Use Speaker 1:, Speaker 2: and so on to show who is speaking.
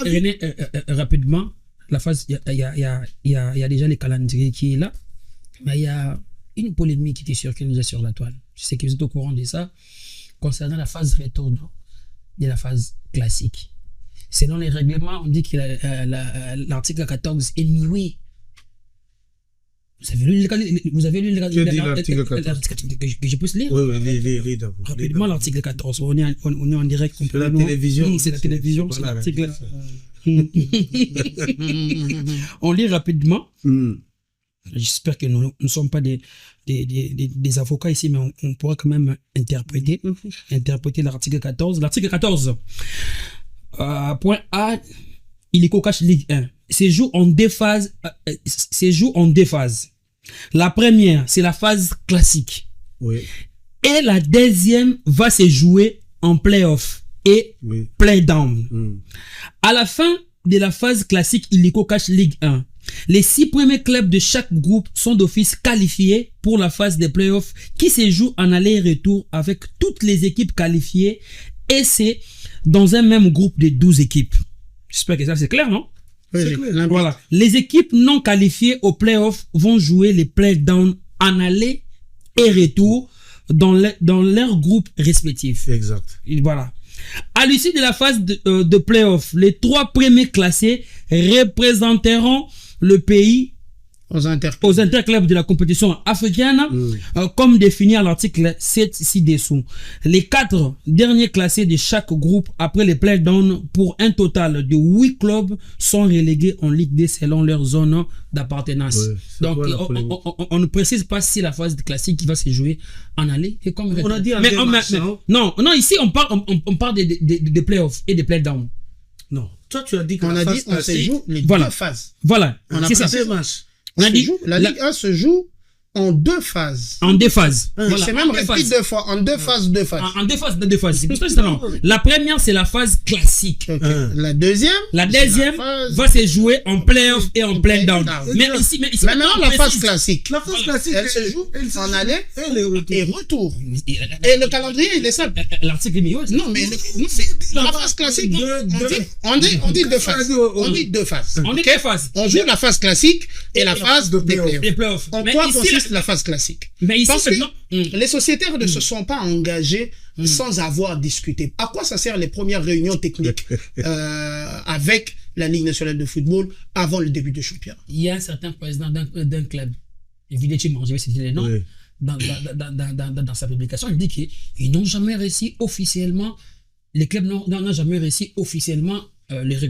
Speaker 1: René, rapidement, la phase, il y a déjà le calendrier qui est là, mais il y a une polémique qui circule déjà sur la toile. Je sais que vous êtes au courant de ça, concernant la phase retour de la phase classique. Selon les règlements, on dit que l'article 14 est muet. Vous avez lu l'article 14 que je peux lire?
Speaker 2: Oui, d'abord.
Speaker 1: Rapidement, l'article 14. On est en direct.
Speaker 2: C'est la télévision.
Speaker 1: C'est la télévision. C'est l'article. On lit rapidement. J'espère que nous ne sommes pas des avocats ici, mais on pourra quand même interpréter l'article 14. L'article 14, point A, il est cocache Ligue 1. Séjour en deux phases. La première, c'est la phase classique.
Speaker 2: Oui.
Speaker 1: Et la deuxième va se jouer en play-off et play-down. À la fin de la phase classique Illico Cash Ligue 1, les 6 premiers clubs de chaque groupe sont d'office qualifiés pour la phase des play-offs qui se joue en aller-retour avec toutes les équipes qualifiées, et c'est dans un même groupe de 12 équipes. J'espère que ça c'est clair, non?
Speaker 2: Oui, c'est clair.
Speaker 1: Voilà. Les équipes non qualifiées aux play-offs vont jouer les play-down en aller et retour dans leur groupe respectif.
Speaker 2: Exact.
Speaker 1: Et voilà. À l'issue de la phase de play-off, les 3 premiers classés représenteront le pays aux interclubs de la compétition africaine, comme défini à l'article 7 ci-dessous. Les 4 derniers classés de chaque groupe après les play-down pour un total de 8 clubs sont relégués en Ligue 2 selon leur zone d'appartenance. Donc, on ne précise pas si la phase classique qui va se jouer en aller et comme
Speaker 2: on a dit
Speaker 1: non, ici on parle de play-off et de play-down.
Speaker 2: Non, toi tu as dit
Speaker 3: qu'on a dit on se joue les 2 phases.
Speaker 1: Voilà,
Speaker 3: on a pas deux matchs. La Ligue 1 se joue en 2 phases.
Speaker 1: En 2 phases.
Speaker 3: Voilà. C'est même répété 2 fois. En 2 phases, 2 phases.
Speaker 1: En 2 phases, 2 phases. C'est pour ça que la première, c'est la phase classique.
Speaker 3: La deuxième
Speaker 1: va se jouer en play-off et en play-down. Mais ici,
Speaker 3: maintenant, la phase classique.
Speaker 2: La phase classique,
Speaker 3: elle se joue en aller et retour. Et le calendrier, il est simple.
Speaker 1: L'article est mieux.
Speaker 3: Non, mais la phase classique, on dit 2 phases. On dit 2 phases.
Speaker 1: On dit 2 phases.
Speaker 3: On joue la phase classique et la phase de
Speaker 1: play-off.
Speaker 3: En quoi consiste la phase classique?
Speaker 1: Mais ici,
Speaker 3: parce que les sociétaires ne se sont pas engagés sans avoir discuté. À quoi ça sert les premières réunions techniques avec la Ligue nationale de football avant le début du championnat?
Speaker 1: Il y a un certain président d'un club, évidemment, je vais citer les noms, dans sa publication, il dit qu'ils n'ont jamais réussi officiellement, les clubs n'ont jamais réussi officiellement les règlements.